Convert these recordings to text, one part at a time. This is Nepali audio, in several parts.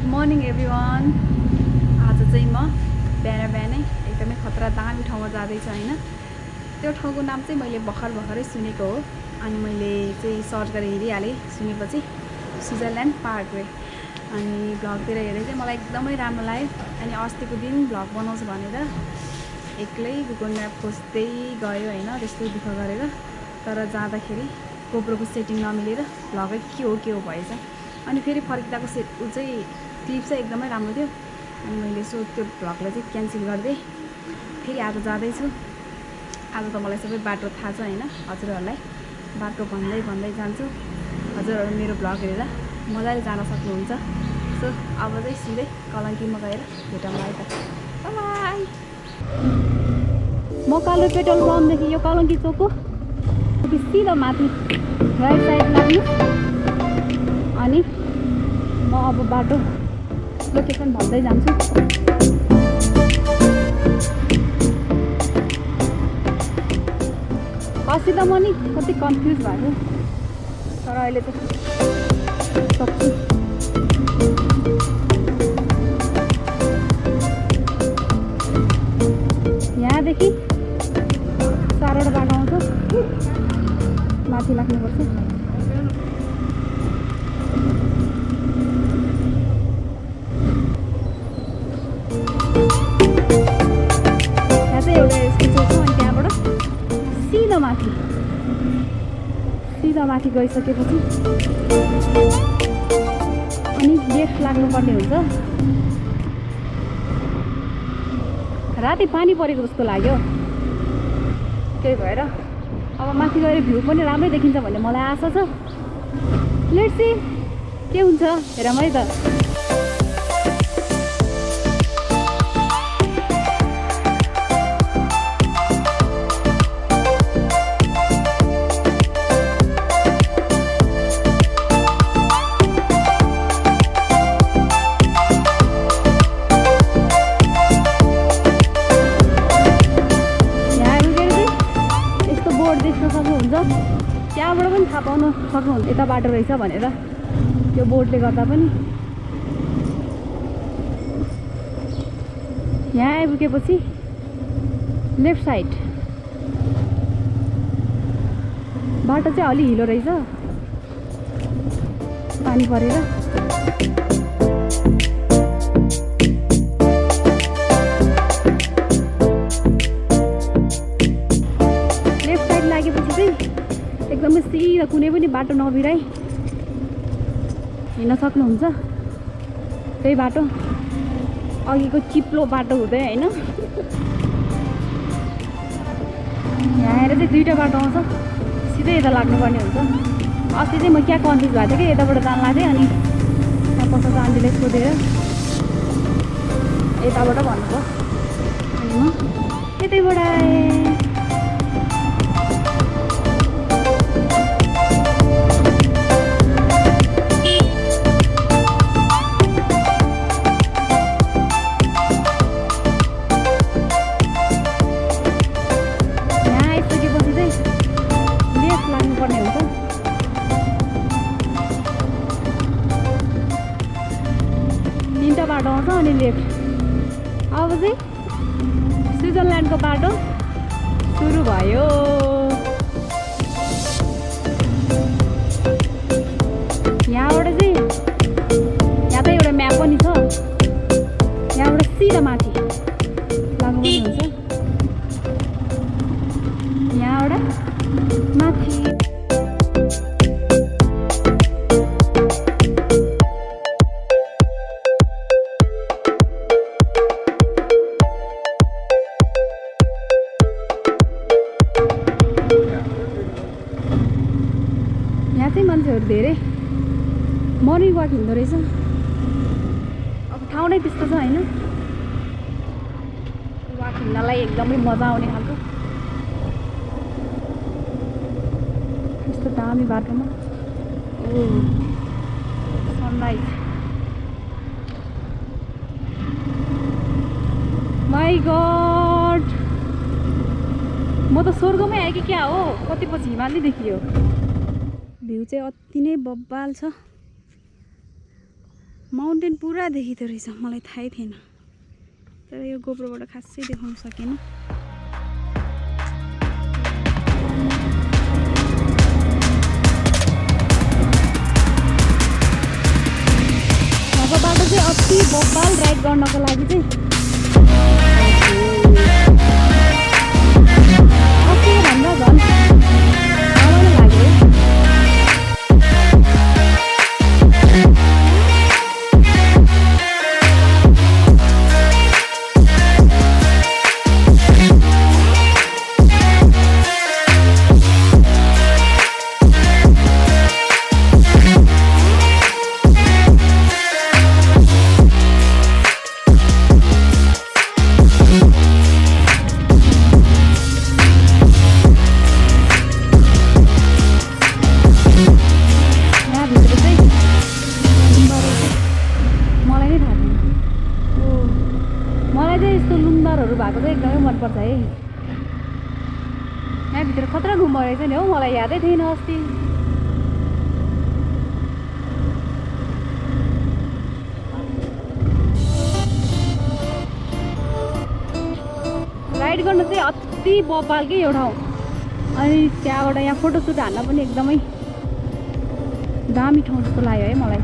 Morning everyone. आज चाहिँ म बिहानै एकदमै खतरा दामी ठाउँमा जाँदैछु हैन। त्यो ठाउँको नाम चाहिँ मैले भर्खरै सुनेको हो अनि मैले चाहिँ सर्च गरेर हेरिहालेँ। सुनेपछि स्विजरल्यान्ड पार्कवे अनि भ्लगतिर हेरेँ चाहिँ मलाई एकदमै राम्रो लाग्यो। अनि अस्तिको दिन भ्लग बनाउँछु भनेर एक्लै गुगल म्याप खोज्दै गयो हैन, त्यस्तो दुःख गरेर। तर जाँदाखेरि गोप्रोको सेटिङ नमिलेर भ्लगै के हो भएछ। अनि फेरि फर्किँदाको चाहिँ क्लिप चाहिँ एकदमै राम्रो थियो अनि मैले त्यो भ्लगलाई चाहिँ क्यान्सल गरिदिएँ। फेरि आज जाँदैछु। आज त मलाई सबै बाटो थाहा छ हैन, हजुरहरूलाई बाटो भन्दै जान्छु। हजुरहरू मेरो भ्लग हेरेर मजाले जान सक्नुहुन्छ। सो अब चाहिँ सिधै कलङ्कीमा गएर भेटौँला है त। बाई। म कालो पेट्रोल पम्पदेखि यो कलङ्की चोकको सिधा माथि राइट साइड लाग्नु अनि म अब बाटो लोकेसन भन्दै जान्छु। अस्ति त म नि कति कन्फ्युज भएको तर अहिले त सक्छु। यहाँदेखि 4वटा बाटो आउँछ, माथि लाग्नुपर्छ। सिधा माथि गइसकेपछि अनि लेफ्ट लाग्नुपर्ने हुन्छ। राति पानी परेको जस्तो लाग्यो, त्यही भएर अब माथि गएर भ्यू पनि राम्रै देखिन्छ भन्ने मलाई आशा छ। लेट्स सी के हुन्छ हेरौँ है त। त्यहाँबाट पनि थाहा पाउन सक्नुहुन्छ यता बाटो रहेछ भनेर, त्यो बोर्डले गर्दा पनि। यहाँ आइपुगेपछि लेफ्ट साइड बाटो चाहिँ अलि हिलो रहेछ पानी परेर। लेफ्ट साइड लागेपछि चाहिँ एकदमै सिधा कुनै पनि बाटो नबिराई हिँड्न सक्नुहुन्छ। त्यही बाटो अघिको चिप्लो बाटो हुँदै हैन, यहाँ आएर चाहिँ 2टा बाटो आउँछ, सिधै यता लाग्नुपर्ने हुन्छ। अस्ति चाहिँ म क्या कन्फ्युज भएको थिएँ कि यताबाट जान लाग्थेँ अनि त्यहाँ पछाडि आन्टीलाई सोधेर यताबाट भन्नुभयो अनि म यतैबाट आएँ। बाटो आउँछ अनि लेफ्ट। अब चाहिँ स्विजरल्यान्डको बाटो सुरु भयो। यहाँबाट चाहिँ यहाँ त एउटा म्याप पनि छ, यहाँबाट सिधा माथि लाग्नुपर्ने हुन्छ। यहाँबाट माथि मान्छेहरू धेरै मर्निङ वाक हिँड्दो रहेछ। अब ठाउँ नै त्यस्तो छ हैन, वाक हिँड्नलाई एकदमै मजा आउने खालको। यस्तो दामी बाटोमा सनराइज, माई गड म त स्वर्गमै आएँ कि क्या हो। कति पछि हिमालय देखियो। भ्यू चाहिँ अति नै बब्बाल छ। माउन्टेन पुरा देखिँदो रहेछ मलाई थाहै थिएन तर यो गोप्रोबाट खासै देखाउन सकेन यहाँको बाटो चाहिँ अति बब्बाल राइड गर्नको लागि चाहिँ भन्दा झन् रमाइलो लाग्यो भएको चाहिँ एकदमै मनपर्छ है यहाँभित्र खतरा गुम्बा रहेछ नि हौ मलाई यादै थिएन अस्ति राइड गर्न चाहिँ अति बब्बालकै एउटा हो अनि त्यहाँबाट यहाँ फोटोसुट हान्न पनि एकदमै दामी ठाउँ जस्तो लाग्यो है मलाई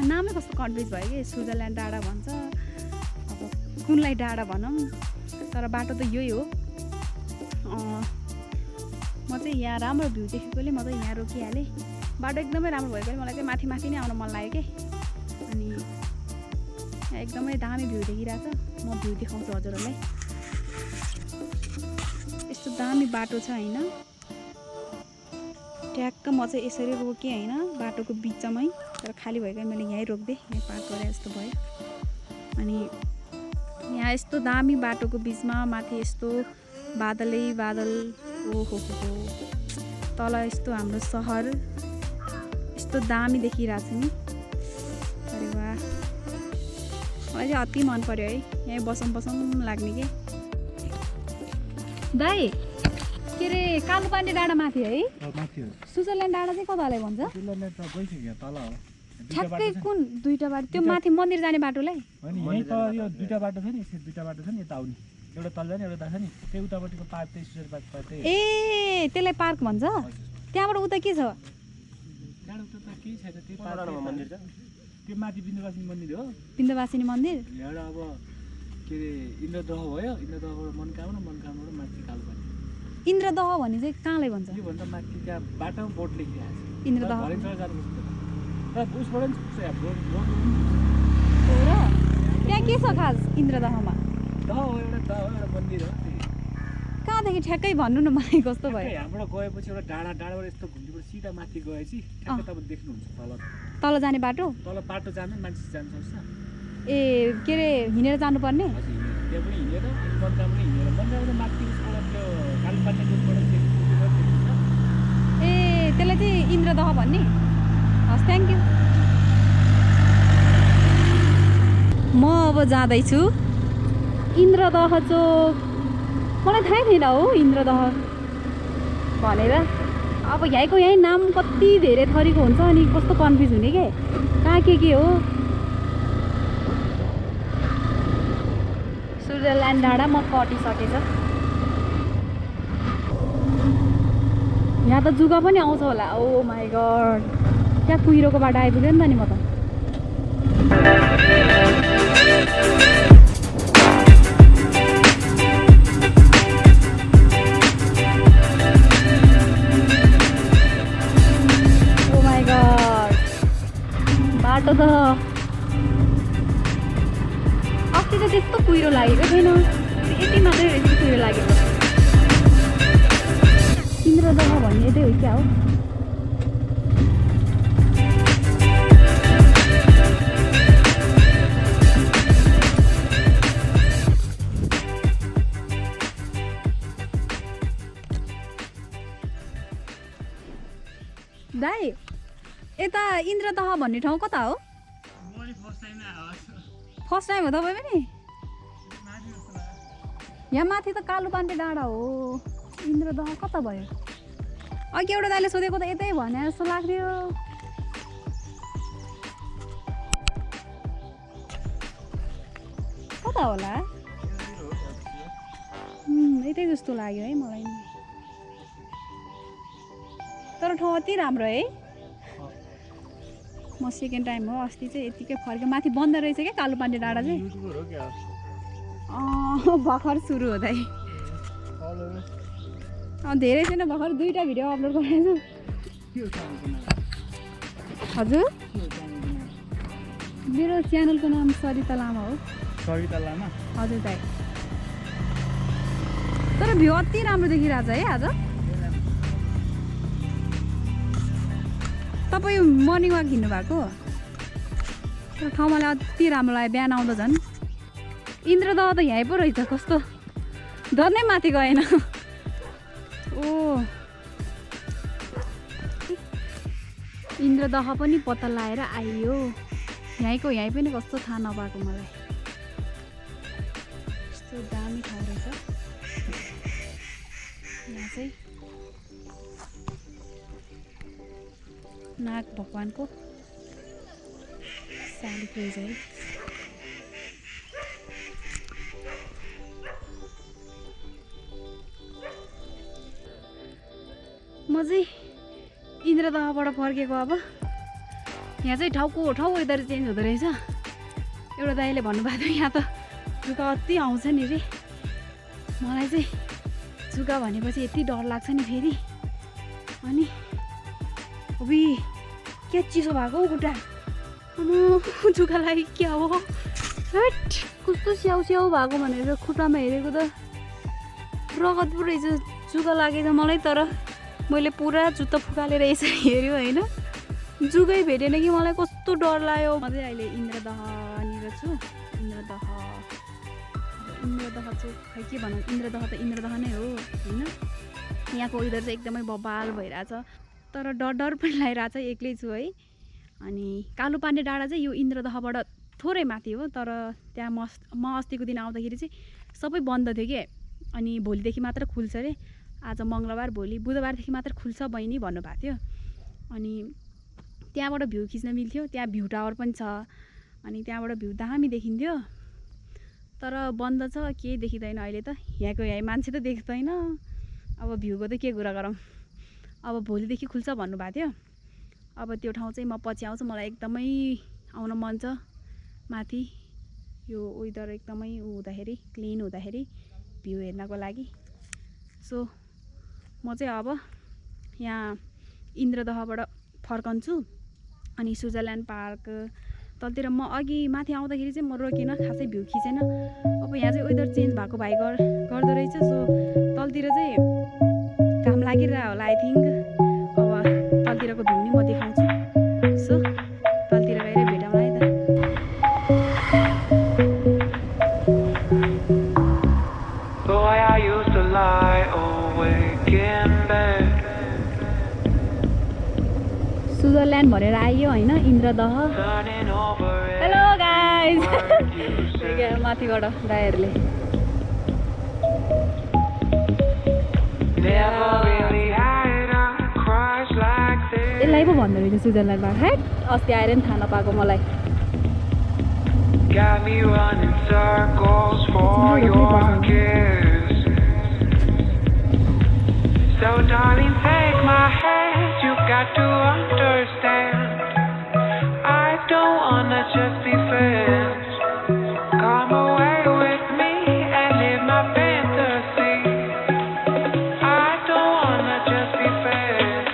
नामै कस्तो कन्फ्युज भयो कि स्विजरल्यान्ड डाँडा भन्छ अब कुनलाई डाँडा भनौँ तर बाटो त यही हो म चाहिँ यहाँ राम्रो भ्यू देखेकोले म चाहिँ यहाँ रोकिहालेँ बाटो एकदमै राम्रो भएकोले मलाई चाहिँ माथि माथि नै आउन मन लाग्यो कि अनि यहाँ एकदमै दामी भ्यू देखिरहेछ म भ्यू देखाउँछु हजुरहरूलाई यस्तो दामी बाटो छ होइन ट्याक्क म चाहिँ यसरी रोकेँ होइन बाटोको बिचमै तर खाली भएको मैले यहीँ रोकिदिएँ यहीँ पार्क गरेँ जस्तो भयो अनि यहाँ यस्तो दामी बाटोको बिचमा माथि यस्तो बादलै बादल ओहो हो तल यस्तो हाम्रो सहर यस्तो दामी देखिरहेछ नि अरे वाह मलाई चाहिँ अति मन पर्यो है यहीँ बसौँ बसौँ लाग्ने के दाइ के अरे कालोपानी डाँडा माथि है स्विजरल्यान्ड डाँडा चाहिँ कतालाई भन्छ ठ्याक्कै कुन दुईटा बाटो त्यो माथि मन्दिर जाने बाटोलाई दुईटा बाटो छ नि दुईटा बाटो छ नि यता आउने एउटा तल जाने एउटा छ नि त्यो उतापट्टिको पार्क चाहिँ स्विजर पार्क त्यही ए त्यसलाई पार्क भन्छ त्यहाँबाट उता के छ त्यहाँ उता त केही छैन त्यो पार्कमा मन्दिर छ त्यो माथि बिन्दुवासिनी मन्दिर हो बिन्दुवासिनी मन्दिर एउटा अब के अरे इन्द्रदह भयो इन्द्रदहबाट मनकामबाट माथि कालोपानी इन्द्रदह भन्ने चाहिँ कहाँलाई भन्छ यो भन्दा माथि त्यहाँ बाटोमा बोर्ड लेखिरहेको छ इन्द्रदह उसबाट नि पुग्छ यहाँ बोर्ड र त्यहाँ के छ खास इन्द्रदहमा दह हो एउटा मन्दिर हो कहाँदेखि ठ्याक्कै भन्नु न मलाई कस्तो भयो यहाँबाट गएपछि एउटा डाँडाबाट यस्तो घुम्नुबाट सिधा माथि गएपछि ठ्याक्कै तपाईँ देख्नुहुन्छ तल जाने बाटो तल बाटो जानु मान्छे जानु सक्छ ए के अरे हिँडेर जानुपर्ने त्यहाँ पनि हिँडेर मनकामबाट हिँडेर मनकामबाट माथि उसबाट त्यो कालोपानी रोडबाट ए त्यसलाई चाहिँ इन्द्रदह भन्ने हस् थ्याङ्क यू म अब जाँदैछु इन्द्रदह चोक मलाई थाहै थिएन हो इन्द्रदह भनेर अब यहीँ नाम कति धेरै थरीको हुन्छ अनि कस्तो कन्फ्युज हुने के कहाँ के हो स्विजरल्यान्ड डाँडा म कटिसकेछ। यहाँ त जुगा पनि आउँछ होला। ओ माई गड, त्यहाँ कुहिरोको बाटो आइपुग्यो नि त नि म त। ओ माई गड, बाटो त अस्ति त त्यस्तो कुहिरो लागेको छैन, यति मात्रै रहेछ कुहिरो लागेको। इन्द्रदह भन्ने यतै हो क्या हो? दाइ, यता इन्द्रदह भन्ने ठाउँ कता हो? फर्स्ट टाइम हो तपाईँ पनि? यहाँ माथि त कालुपाण्डे डाँडा हो, इन्द्रदह कता भयो? अघि एउटा दाइले सोधेको त यतै भने जस्तो लाग्थ्यो। कता होला? यतै जस्तो लाग्यो है मलाई नि। तर ठाउँ अति राम्रो है। म सेकेन्ड टाइम हो, अस्ति चाहिँ यतिकै फर्क्यो। माथि बन्द रहेछ क्या कालुपाण्डे डाँडा चाहिँ। भर्खर सुरु हो दाइ। धेरै छैन, भर्खर 2टा भिडियो अपलोड गरेको छु। हजुर, मेरो च्यानलको नाम सरिता लामा हो। सरिता लामा? हजुर दाइ। तर भ्यू अति राम्रो देखिरहेछ है आज। तपाईँ मर्निङ वाक हिँड्नु भएको? तर ठाउँ मलाई अति राम्रो लाग्यो, बिहान आउँदा झन्। इन्द्रदह त यहीँ पो रहेछ, कस्तो डर नै माथि गएन। ओ, इन्द्रदह पनि पत्ता लगाएर आइयो। यहीँको यहीँ पनि कस्तो थाहा नपाएको मलाई। यस्तो दामी ठाउँ रहेछ यहाँ चाहिँ। नाग भगवानको शालिग रहेछ है। म चाहिँ इन्द्रदहबाट फर्केको। अब यहाँ चाहिँ ठाउँको ठाउँ वेदर चेन्ज हुँदो रहेछ। एउटा दाइले भन्नुभएको थियो यहाँ त जुका अति आउँछ नि रे। मलाई चाहिँ जुका भनेपछि यति डर लाग्छ नि फेरि। अनि अबि क्या चिसो भएको हौ खुट्टा। जुका लागि क्या हो, हट कस्तो स्याउ स्याउ भएको भनेर खुट्टामा हेरेको त रगत पो रहेछ। जुका लागेछ मलाई, तर मैले पुरा जुत्ता फुकालेर यसरी हेऱ्यो होइन, जुगै भेटेन कि मलाई कस्तो डर लाग्यो। म चाहिँ अहिले इन्द्रदहनिर छु। इन्द्रदह छु, खै के भनौँ, इन्द्रदह त इन्द्रदह नै हो होइन। यहाँको वेदर चाहिँ एकदमै बबाल भइरहेछ, तर डर डर पनि लागिरहेछ। एक्लै छु है। अनि कालुपाण्डे डाँडा चाहिँ यो इन्द्रदहबाट थोरै माथि हो, तर त्यहाँ म अस्तिको दिन आउँदाखेरि चाहिँ सबै बन्द थियो कि। अनि भोलिदेखि मात्र खुल्छ अरे। आज मङ्गलबार, भोलि बुधबारदेखि मात्र खुल्छ बहिनी भन्नुभएको थियो। अनि त्यहाँबाट भ्यू खिच्न मिल्थ्यो। त्यहाँ भ्यू टावर पनि छ, अनि त्यहाँबाट भ्यू दामी देखिन्थ्यो। तर बन्द छ, केही देखिँदैन अहिले त। यहाँको यहीँ मान्छे त देख्दैन। अब भ्यूको त के कुरा गरौँ। अब भोलिदेखि खुल्छ भन्नुभएको थियो। अब त्यो ठाउँ चाहिँ म पछि आउँछु। मलाई एकदमै आउन मन छ माथि। यो वेदर एकदमै हुँदाखेरि, क्लिन हुँदाखेरि भ्यू हेर्नको लागि। सो म चाहिँ अब यहाँ इन्द्रदहबाट फर्कन्छु। अनि स्विजरल्यान्ड पार्क तलतिर म अघि माथि आउँदाखेरि चाहिँ म रोकिनँ, खासै भ्यू खिचेन। अब यहाँ चाहिँ वेदर चेन्ज भएको भाइ गर्दो रहेछ। सो तलतिर चाहिँ घाम लागिरहेको होला आई थिङ्क। अब तलतिरको भ्यू नि म देखाउँछु। सो तलतिर गएर भेटौँला है त। स्विजरल्यान्ड भनेर आइयो होइन, इन्द्रदह। Hello guys. माथिबाट दाइहरूले यसलाई पो भन्दो रहेछ स्विजरल्यान्डबाट। हेट अस्ति आएर नि थाहा नपाएको मलाई। got me running circles for your kiss. So darling, take my hand, you got to understand. I don't wanna just be friends. Come away with me and live my fantasy. I don't wanna just be friends.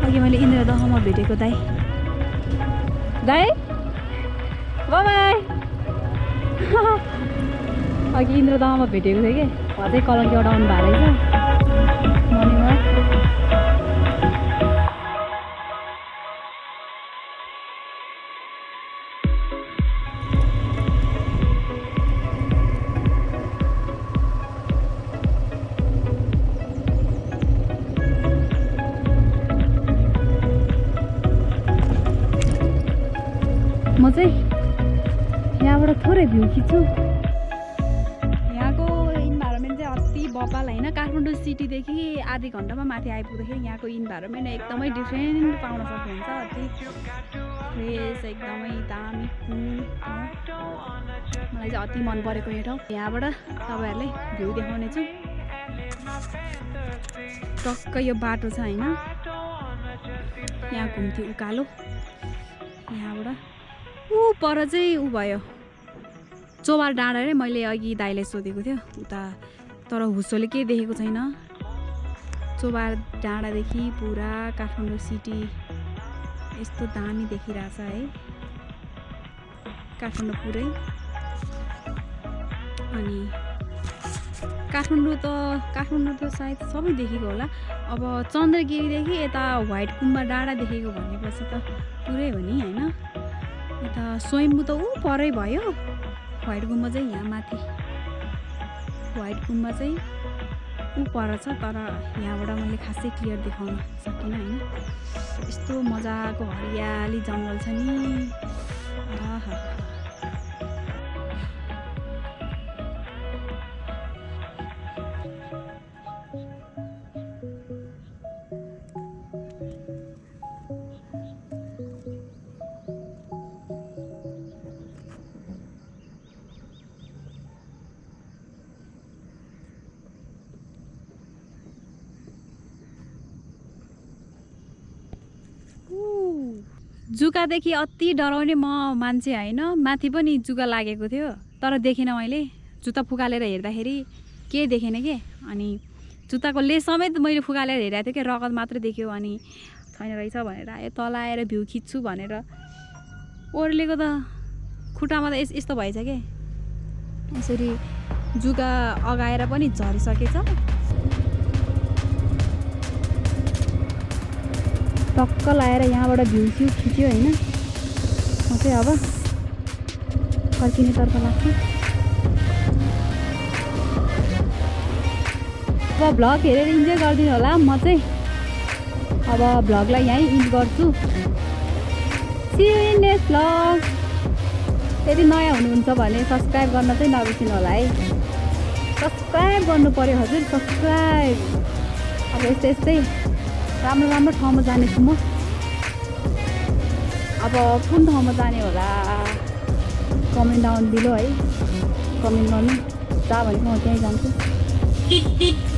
अघि मैले इन्द्रदहमा भेटेको दाइ बाई अघि इन्द्रदहमा भेटेको थियो कि उहाँ चाहिँ कलङ्की उडाउनु भएको रहेछ मर्निङ वाक म चाहिँ यहाँबाट थोरै भ्यू खिच्छु यहाँको इन्भाइरोमेन्ट चाहिँ अति बबाल होइन काठमाडौँ सिटीदेखि आधी घन्टामा माथि आइपुग्दाखेरि यहाँको इन्भाइरोमेन्ट एकदमै डिफ्रेन्ट पाउन सक्नुहुन्छ अति फ्रेस एकदमै दामी कुल मलाई चाहिँ अति मन परेको यो ठाउँ यहाँबाट तपाईँहरूलाई भ्यू देखाउने छु टक्क यो बाटो छ होइन यहाँ घुम्थ्यो उकालो यहाँबाट ऊ पर चाहिँ ऊ भयो चोबार डाँडा रे मैले अघि दाइलाई सोधेको थियो उता तर हुस्सोले केही देखेको छैन चोबार डाँडादेखि पुरा काठमाडौँ सिटी यस्तो दामी देखिरहेछ है काठमाडौँ पुरै अनि काठमाडौँ त सायद सबै देखेको होला अब चन्द्रगिरीदेखि यता व्हाइट गुम्बा डाँडा देखेको भनेपछि त पुरै हो नि होइन यता स्वयम्भू त ऊ परै भयो व्हाइट गुम्बा चाहिँ यहाँ माथि व्हाइट गुम्बा चाहिँ ऊ पर छ तर यहाँबाट मैले खासै क्लियर देखाउन सकिनँ होइन यस्तो मजाको हरियाली जङ्गल छ नि आहा जुकादेखि अति डराउने म मान्छे होइन माथि पनि जुका लागेको थियो तर देखिनँ मैले जुत्ता फुकालेर हेर्दाखेरि केही देखेन के अनि जुत्ताको लेस समेत मैले फुकालेर हेरेको थिएँ कि रगत मात्र देख्यो अनि छैन रहेछ भनेर आयो तल आएर भ्यू खिच्छु भनेर ओर्लेको त खुट्टामा त यस्तो भएछ के यसरी जुका अगाएर पनि झरिसकेछ टक्क लाएर यहाँबाट भ्यू खिच्यो होइन म चाहिँ अब फर्किनेतर्फ लाग्छु अब भ्लग हेरेर इन्जोय गरिदिनु होला म चाहिँ अब भ्लगलाई यहीँ इन्ड गर्छु see you in next vlog यदि नयाँ हुनुहुन्छ भने सब्सक्राइब गर्न चाहिँ नबिर्सिनु होला है सब्सक्राइब गर्नु पर्यो हजुर सब्सक्राइब अब यस्तै राम्रो ठाउँमा जानेछु म अब कुन ठाउँमा जाने होला कमेन्ट डाउन बिलो है कमेन्ट गर्नु जहाँ भनेको म त्यहीँ जान्छु